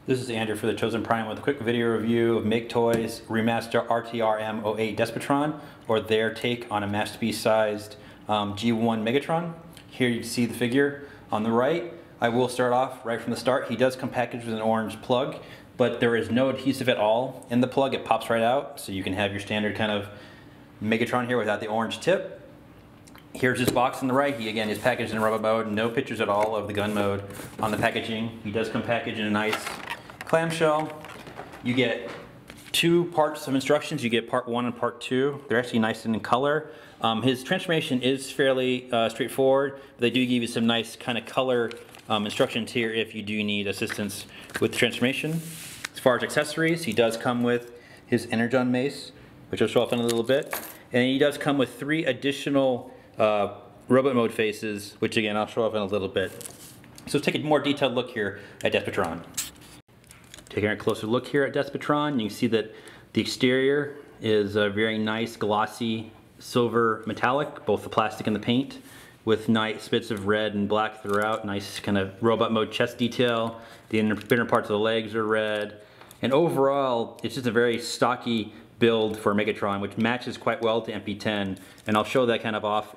This is Andrew for the Chosen Prime with a quick video review of MakeToys Remaster MTRM-08 Despotron, or their take on a Masterpiece-sized G1 Megatron. Here you see the figure on the right. I will start off right from the start. He does come packaged with an orange plug, but there is no adhesive at all in the plug. It pops right out, so you can have your standard kind of Megatron here without the orange tip. Here's his box on the right. He again is packaged in rubber mode, no pictures at all of the gun mode on the packaging. He does come packaged in a nice clamshell. You get two parts of instructions. You get part 1 and part 2. They're actually nice and in color. His transformation is fairly straightforward, but they do give you some nice kind of color instructions here if you do need assistance with the transformation. As far as accessories, he does come with his Energon mace, which I'll show off in a little bit. And he does come with 3 additional robot mode faces, which again I'll show off in a little bit. So let's take a more detailed look here at Despotron. Taking a closer look here at Despotron, you can see that the exterior is a very nice glossy silver metallic, both the plastic and the paint, with nice bits of red and black throughout. Nice kind of robot mode chest detail. The inner parts of the legs are red, and overall it's just a very stocky build for Megatron, which matches quite well to MP-10, and I'll show that kind of off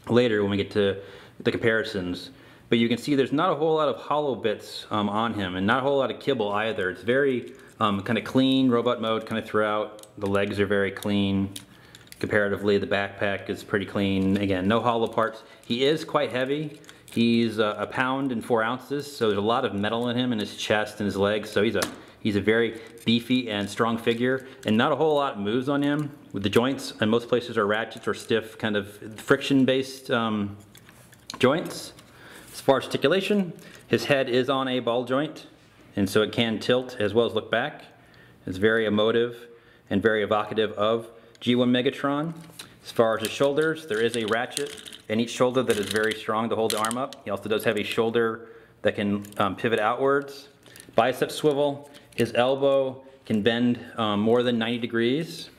later when we get to the comparisons. But you can see there's not a whole lot of hollow bits on him, and not a whole lot of kibble either. It's very kind of clean robot mode kind of throughout. The legs are very clean comparatively. The backpack is pretty clean. Again, no hollow parts. He is quite heavy. He's a pound and 4 ounces, so there's a lot of metal in him in his chest and his legs. So he's a very beefy and strong figure, and not a whole lot moves on him. With the joints, in most places are ratchets or stiff kind of friction-based joints. As far as articulation, his head is on a ball joint, and so it can tilt as well as look back. It's very emotive and very evocative of G1 Megatron. As far as his shoulders, there is a ratchet in each shoulder that is very strong to hold the arm up. He also does have a shoulder that can pivot outwards. Bicep swivel. His elbow can bend more than 90 degrees.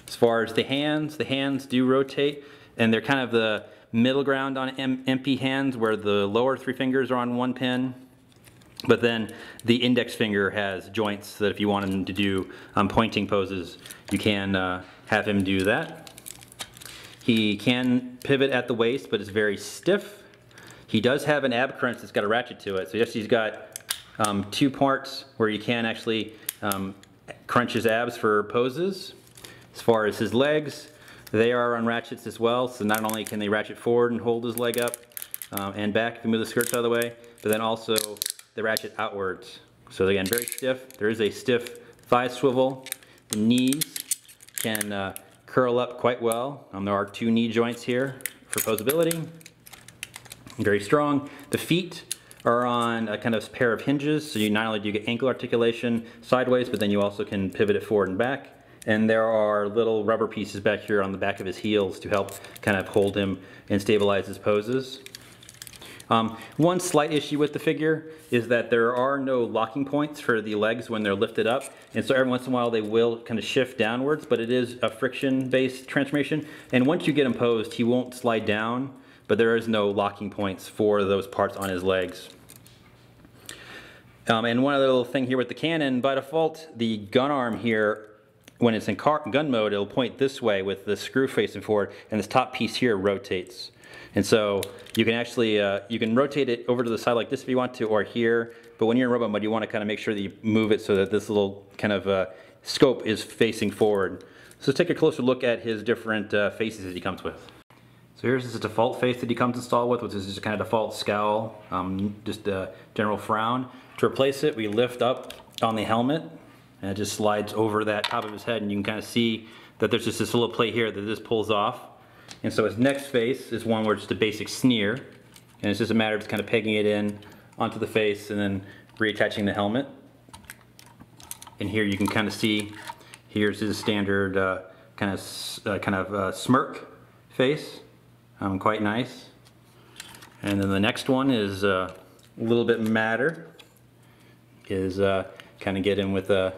As far as the hands do rotate, and they're kind of the middle ground on MP hands, where the lower 3 fingers are on 1 pin, but then the index finger has joints so that if you want him to do pointing poses, you can have him do that. He can pivot at the waist, but it's very stiff. He does have an ab crunch that's got a ratchet to it, so yes, he's got 2 parts where you can actually crunch his abs for poses. As far as his legs, they are on ratchets as well, so not only can they ratchet forward and hold his leg up and back if you move the skirts out of the way, but then also they ratchet outwards. So again, very stiff. There is a stiff thigh swivel. The knees can curl up quite well. There are 2 knee joints here for posability. Very strong. The feet are on a kind of pair of hinges, so you not only do you get ankle articulation sideways, but then you also can pivot it forward and back. And there are little rubber pieces back here on the back of his heels to help kind of hold him and stabilize his poses. One slight issue with the figure is that there are no locking points for the legs when they're lifted up, and so every once in a while they will kind of shift downwards, but it is a friction-based transformation, and once you get him posed, he won't slide down, but there is no locking points for those parts on his legs. And one other little thing here with the cannon, by default, the gun arm here, when it's in gun mode, it'll point this way with the screw facing forward, and this top piece here rotates. And so you can actually, you can rotate it over to the side like this if you want to, or here, but when you're in robot mode, you want to kind of make sure that you move it so that this little kind of scope is facing forward. So let's take a closer look at his different faces that he comes with. So here's his default face that he comes installed with, which is just kind of default scowl, just a general frown. To replace it, we lift up on the helmet, and it just slides over that top of his head, and you can kind of see that there's just this little plate here that this pulls off. And so his next face is one where it's just a basic sneer, and it's just a matter of just kind of pegging it in onto the face and then reattaching the helmet. And here you can kind of see, here's his standard kind of smirk face, quite nice. And then the next one is a little bit madder, is kind of get in with a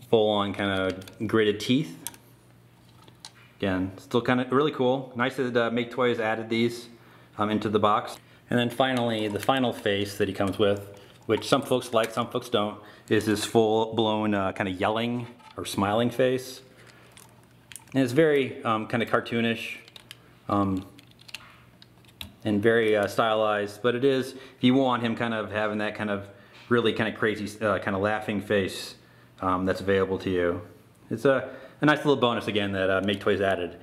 full-on kind of gritted teeth. Again, still kind of really cool. Nice that MakeToys added these into the box. And then finally, the final face that he comes with which some folks like, some folks don't, is this full-blown kind of yelling or smiling face. And it's very kind of cartoonish and very stylized, but it is, if you want him kind of having that kind of really kind of crazy kind of laughing face that's available to you. It's a nice little bonus again that MakeToys added.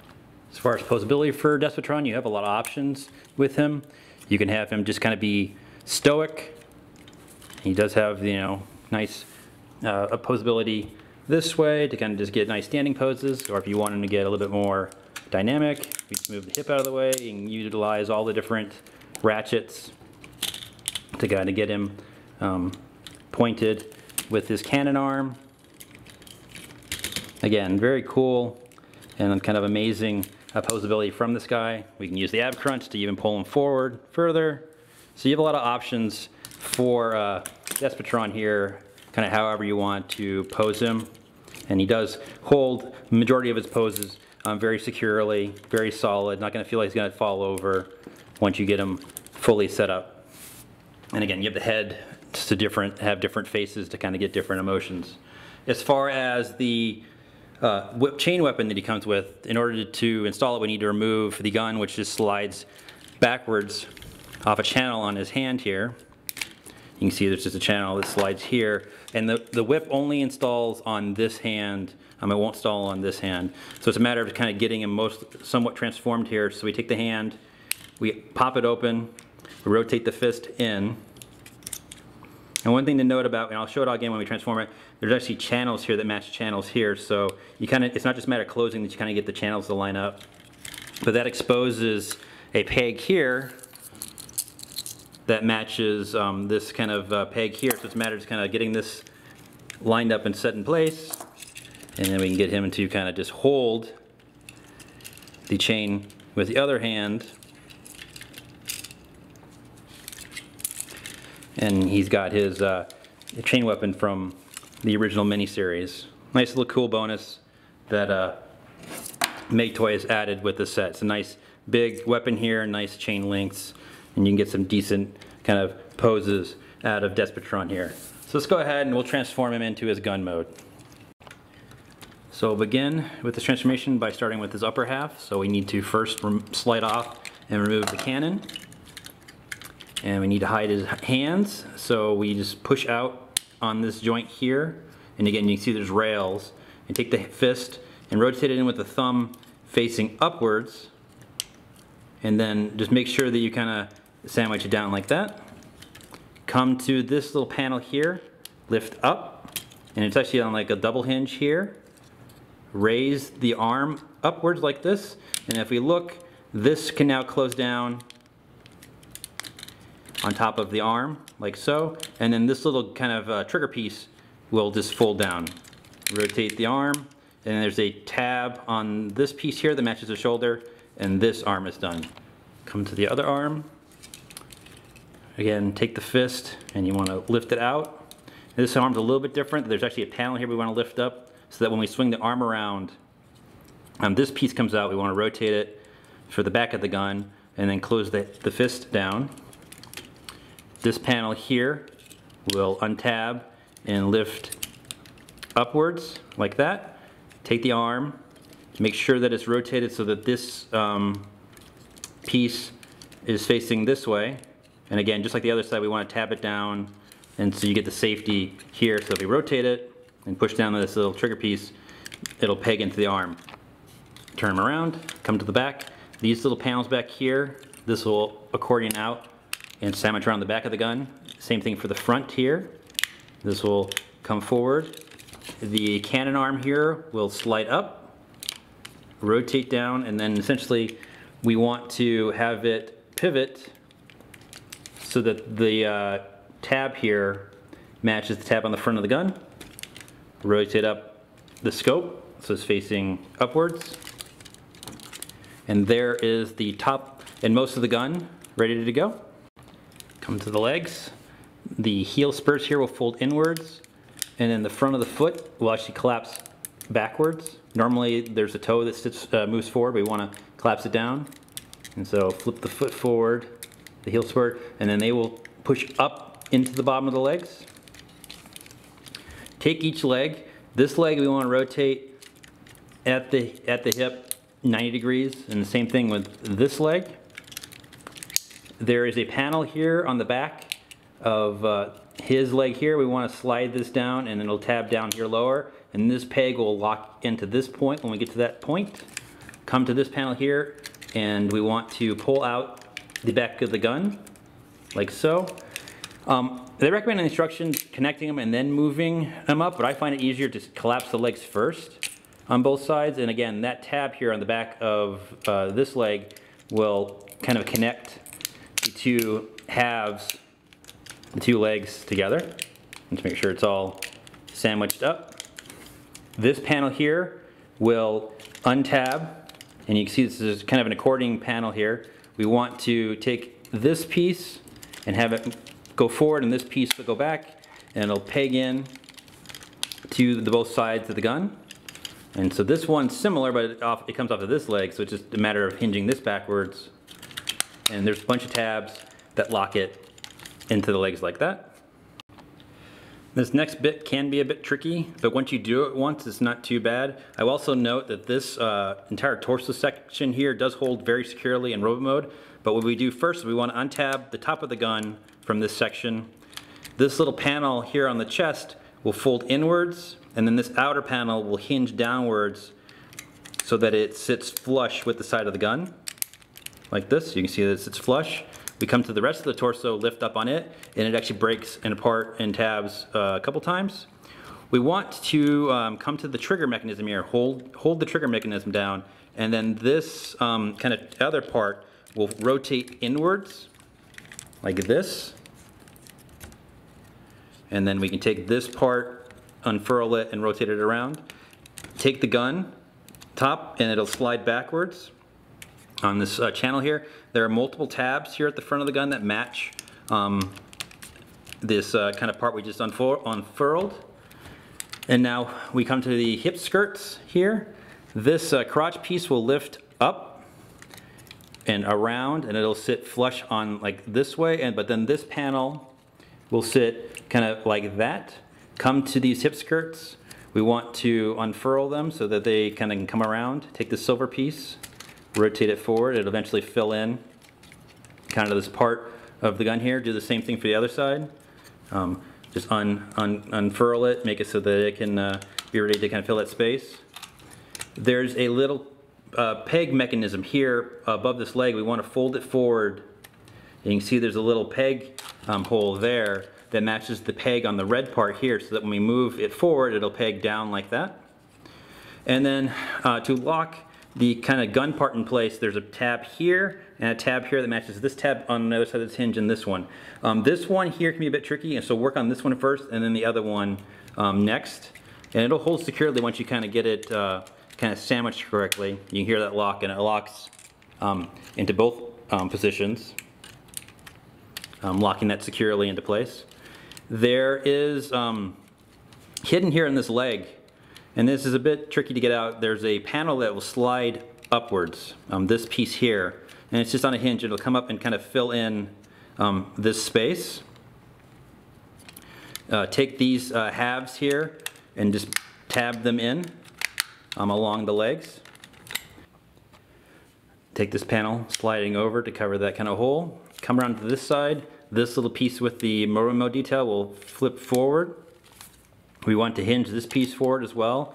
As far as posability for Despotron, you have a lot of options with him. You can have him just kind of be stoic. He does have, you know, nice posability this way to kind of just get nice standing poses, or if you want him to get a little bit more dynamic, you just move the hip out of the way and utilize all the different ratchets to kind of get him pointed with his cannon arm. Again, very cool and kind of amazing posability from this guy. We can use the ab crunch to even pull him forward further. So you have a lot of options for Despotron here, kind of however you want to pose him. And he does hold the majority of his poses very securely, very solid, not going to feel like he's going to fall over once you get him fully set up. And again, you have the head to have different faces to kind of get different emotions. As far as the chain weapon that he comes with, in order to install it, we need to remove the gun, which just slides backwards off a channel on his hand here. You can see there's just a channel that slides here, and the whip only installs on this hand. It won't install on this hand. So it's a matter of kind of getting him somewhat transformed here. So we take the hand, we pop it open, we rotate the fist in. And one thing to note about, and I'll show it all again when we transform it, there's actually channels here that match channels here. So you kind of, it's not just a matter of closing that you kind of get the channels to line up, but that exposes a peg here that matches this kind of peg here. So it's a matter of just kind of getting this lined up and set in place, and then we can get him to kind of just hold the chain with the other hand, and he's got his chain weapon from the original miniseries. Nice little cool bonus that MakeToys added with the set. It's a nice big weapon here, nice chain lengths, and you can get some decent kind of poses out of Despotron here. So let's go ahead and we'll transform him into his gun mode. So we'll begin with this transformation by starting with his upper half. So we need to first slide off and remove the cannon. And we need to hide his hands. So we just push out on this joint here. And again, you can see there's rails. And take the fist and rotate it in with the thumb facing upwards. And then just make sure that you kind of sandwich it down like that. Come to this little panel here, lift up, and it's actually on like a double hinge here. Raise the arm upwards like this, and if we look, this can now close down on top of the arm, like so, and then this little kind of trigger piece will just fold down. Rotate the arm, and there's a tab on this piece here that matches the shoulder, and this arm is done. Come to the other arm. Again, take the fist and you want to lift it out. This arm's a little bit different. There's actually a panel here we want to lift up so that when we swing the arm around, this piece comes out. We want to rotate it for the back of the gun and then close the fist down. This panel here will untab and lift upwards like that. Take the arm, make sure that it's rotated so that this piece is facing this way. And again, just like the other side, we want to tab it down, and so you get the safety here. So if you rotate it and push down this little trigger piece, it'll peg into the arm. Turn them around, come to the back. These little panels back here, this will accordion out and sandwich around the back of the gun. Same thing for the front here. This will come forward. The cannon arm here will slide up, rotate down, and then essentially we want to have it pivot so that the tab here matches the tab on the front of the gun. Rotate up the scope so it's facing upwards. And there is the top and most of the gun ready to go. Come to the legs. The heel spurs here will fold inwards, and then the front of the foot will actually collapse backwards. Normally there's a toe that moves forward, but we want to collapse it down. And so flip the foot forward, the heel spurt, and then they will push up into the bottom of the legs. Take each leg. This leg we want to rotate at the hip 90 degrees, and the same thing with this leg. There is a panel here on the back of his leg here. We want to slide this down and it'll tab down here lower, and this peg will lock into this point. When we get to that point, come to this panel here, and we want to pull out the back of the gun like so. They recommend an instruction connecting them and then moving them up, but I find it easier to collapse the legs first on both sides. And again, that tab here on the back of this leg will kind of connect the two halves, the two legs together. Let's make sure it's all sandwiched up. This panel here will untab, and you can see this is kind of an accordion panel here. We want to take this piece and have it go forward, and this piece will go back, and it'll peg in to the both sides of the gun. And so this one's similar, but it comes off of this leg, so it's just a matter of hinging this backwards. And there's a bunch of tabs that lock it into the legs like that. This next bit can be a bit tricky, but once you do it once, it's not too bad. I will also note that this entire torso section here does hold very securely in robo mode, but what we do first is we want to untab the top of the gun from this section. This little panel here on the chest will fold inwards, and then this outer panel will hinge downwards so that it sits flush with the side of the gun, like this. You can see that it sits flush. We come to the rest of the torso, lift up on it, and it actually breaks and apart and tabs a couple times. We want to come to the trigger mechanism here, hold the trigger mechanism down, and then this kind of other part will rotate inwards like this. And then we can take this part, unfurl it, and rotate it around. Take the gun top, and it'll slide backwards on this channel here. There are multiple tabs here at the front of the gun that match this kind of part we just unfurled. And now we come to the hip skirts here. This crotch piece will lift up and around, and it'll sit flush on like this way, but then this panel will sit kind of like that. Come to these hip skirts. We want to unfurl them so that they kind of can come around. Take the silver piece, rotate it forward. It'll eventually fill in kind of this part of the gun here. Do the same thing for the other side. Just unfurl it, make it so that it can be ready to kind of fill that space. There's a little peg mechanism here above this leg. We want to fold it forward. And you can see there's a little peg hole there that matches the peg on the red part here, so that when we move it forward, it'll peg down like that. And then to lock the kind of gun part in place, there's a tab here and a tab here that matches this tab on the other side of this hinge and this one. This one here can be a bit tricky, and so work on this one first and then the other one next. And it'll hold securely once you kind of get it kind of sandwiched correctly. You can hear that lock, and it locks into both positions, locking that securely into place. There is hidden here in this leg, and this is a bit tricky to get out, there's a panel that will slide upwards, this piece here, and it's just on a hinge. It'll come up and kind of fill in this space. Take these halves here and just tab them in along the legs. Take this panel sliding over to cover that kind of hole. Come around to this side. This little piece with the Morimo detail will flip forward. We want to hinge this piece forward as well.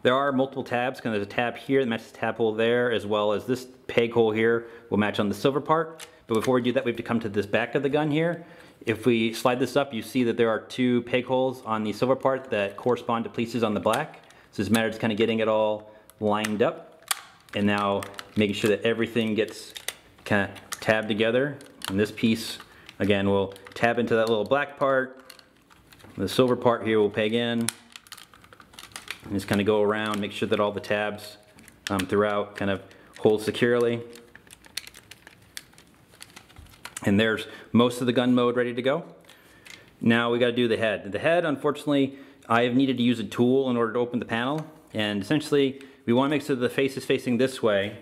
There are multiple tabs. There's a tab here that matches the tab hole there, as well as this peg hole here will match on the silver part. But before we do that, we have to come to this back of the gun here. If we slide this up, you see that there are two peg holes on the silver part that correspond to pieces on the black. So it's a matter of just kind of getting it all lined up, and now making sure that everything gets kind of tabbed together. And this piece, again, will tab into that little black part. The silver part here will peg in. And just kind of go around, make sure that all the tabs throughout kind of hold securely. And there's most of the gun mode ready to go. Now we got to do the head. The head, unfortunately, I have needed to use a tool in order to open the panel. And essentially, we want to make sure the face is facing this way.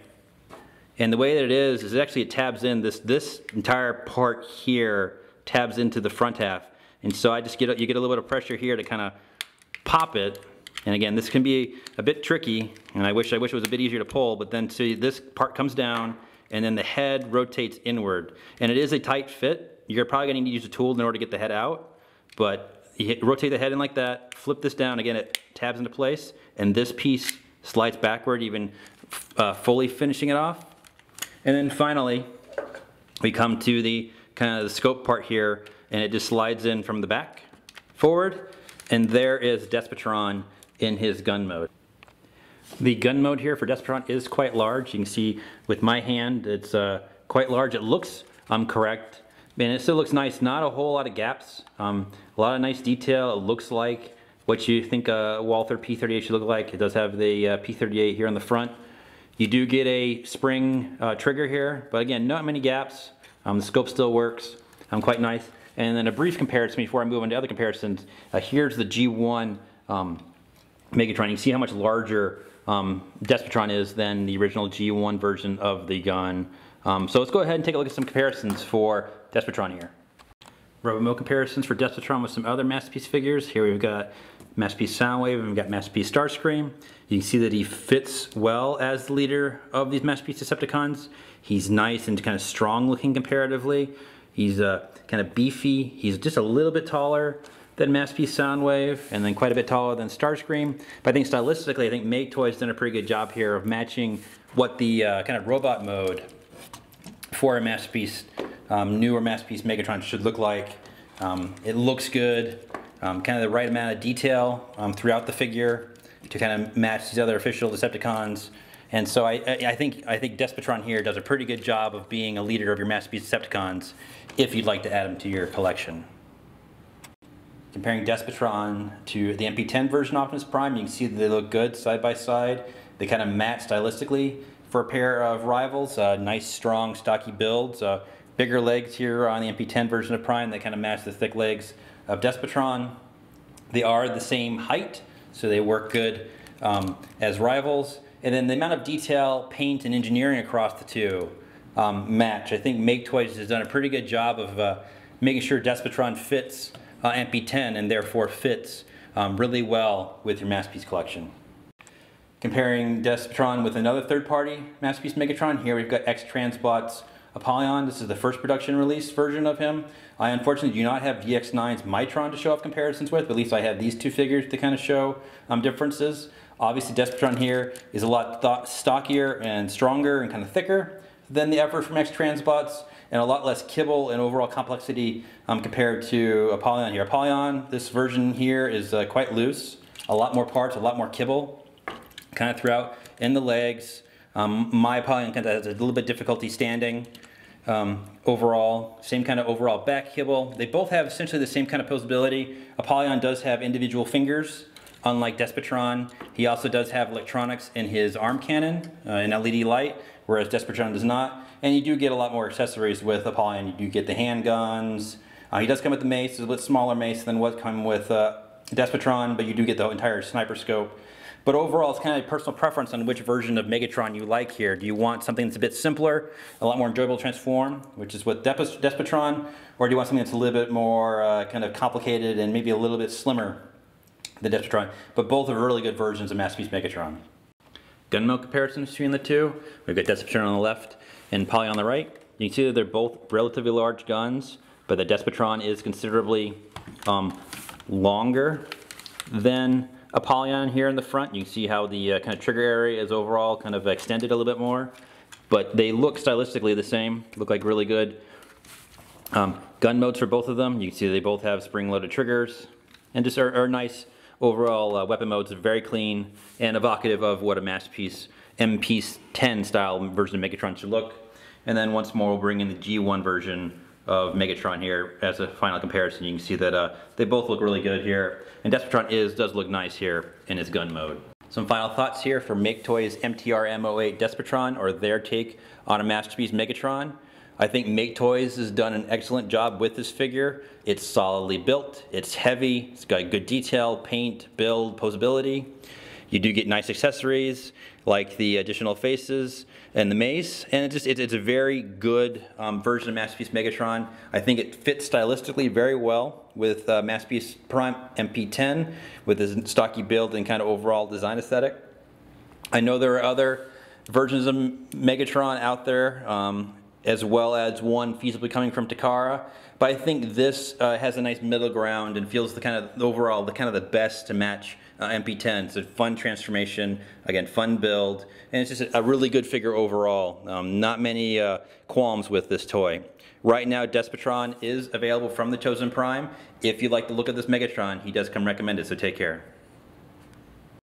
And the way that it is actually it tabs in this entire part here tabs into the front half. And so you get a little bit of pressure here to kind of pop it. And again, this can be a bit tricky, and I wish it was a bit easier to pull, but then see this part comes down and then the head rotates inward. And it is a tight fit. You're probably gonna need to use a tool in order to get the head out, but you rotate the head in like that, flip this down, again it tabs into place, and this piece slides backward, even fully finishing it off. And then finally, we come to the kind of the scope part here, and it just slides in from the back forward, and there is Despotron in his gun mode. The gun mode here for Despotron is quite large. You can see with my hand, it's quite large. It looks correct, and it still looks nice. Not a whole lot of gaps. A lot of nice detail. It looks like what you think a Walther P38 should look like. It does have the P38 here on the front. You do get a spring trigger here, but again, not many gaps. The scope still works. Quite nice. And then a brief comparison before I move on to other comparisons. Here's the G1 Megatron. You can see how much larger Despotron is than the original G1 version of the gun. So let's go ahead and take a look at some comparisons for Despotron here. Rubber mode comparisons for Despotron with some other Masterpiece figures. Here we've got Masterpiece Soundwave and we've got Masterpiece Starscream. You can see that he fits well as the leader of these Masterpiece Decepticons. He's nice and kind of strong looking comparatively. He's kind of beefy. He's just a little bit taller than Masterpiece Soundwave, and then quite a bit taller than Starscream. But I think stylistically, I think MakeToys done a pretty good job here of matching what the kind of robot mode for a Masterpiece, newer Masterpiece Megatron should look like. It looks good, kind of the right amount of detail throughout the figure to kind of match these other official Decepticons. And so I think Despotron here does a pretty good job of being a leader of your Masterpiece Decepticons if you'd like to add them to your collection. Comparing Despotron to the MP-10 version Optimus Prime, you can see that they look good side by side. They kind of match stylistically for a pair of rivals. Nice, strong, stocky builds. Bigger legs here on the MP-10 version of Prime that kind of match the thick legs of Despotron. They are the same height, so they work good as rivals. And then the amount of detail, paint, and engineering across the two match. I think MakeToys has done a pretty good job of making sure Despotron fits MP-10 and therefore fits really well with your Masterpiece collection. Comparing Despotron with another third-party Masterpiece Megatron, here we've got X-Transbot's Apollyon. This is the first production release version of him. I unfortunately do not have DX9's Mitron to show off comparisons with, but at least I have these two figures to kind of show differences. Obviously Despotron here is a lot stockier and stronger and kind of thicker than the effort from X-Transbots, and a lot less kibble and overall complexity compared to Apollyon here. Apollyon, this version here is quite loose, a lot more parts, a lot more kibble kind of throughout in the legs. My Apollyon kind of has a little bit difficulty standing overall. Same kind of overall back kibble. They both have essentially the same kind of posability. Apollyon does have individual fingers, unlike Despotron. He also does have electronics in his arm cannon, an LED light, whereas Despotron does not. And you do get a lot more accessories with Apollyon. You do get the handguns. He does come with the mace, it's a bit smaller mace than what come with Despotron, but you do get the entire sniper scope. But overall, it's kind of a personal preference on which version of Megatron you like here. Do you want something that's a bit simpler, a lot more enjoyable to transform, which is with Despotron, or do you want something that's a little bit more kind of complicated and maybe a little bit slimmer than Despotron? But both are really good versions of Masterpiece Megatron. Gun mode comparisons between the two. We've got Despotron on the left and Apollyon on the right. You can see that they're both relatively large guns, but the Despotron is considerably longer than Apollyon here in the front. You can see how the kind of trigger area is overall kind of extended a little bit more, but they look stylistically the same, look like really good gun modes for both of them. You can see they both have spring-loaded triggers and just are nice overall weapon modes, are very clean and evocative of what a Masterpiece MP-10 style version of Megatron should look. And then once more we'll bring in the G1 version of Megatron here as a final comparison. You can see that they both look really good here, and Despotron does look nice here in its gun mode. Some final thoughts here for MakeToys MTRM-08 Despotron, or their take on a Masterpiece Megatron. I think MakeToys has done an excellent job with this figure. It's solidly built, it's heavy, it's got good detail, paint, build, posability. You do get nice accessories like the additional faces and the mace, and it's a very good version of Masterpiece Megatron. I think it fits stylistically very well with Masterpiece Prime MP-10 with his stocky build and kind of overall design aesthetic. I know there are other versions of Megatron out there, as well as one feasibly coming from Takara, but I think this has a nice middle ground and feels the kind of overall the best to match MP-10. It's a fun transformation, again, fun build, and it's just a really good figure overall. Not many qualms with this toy. Right now, Despotron is available from the Chosen Prime. If you like the look of this Megatron, he does come recommended, so take care.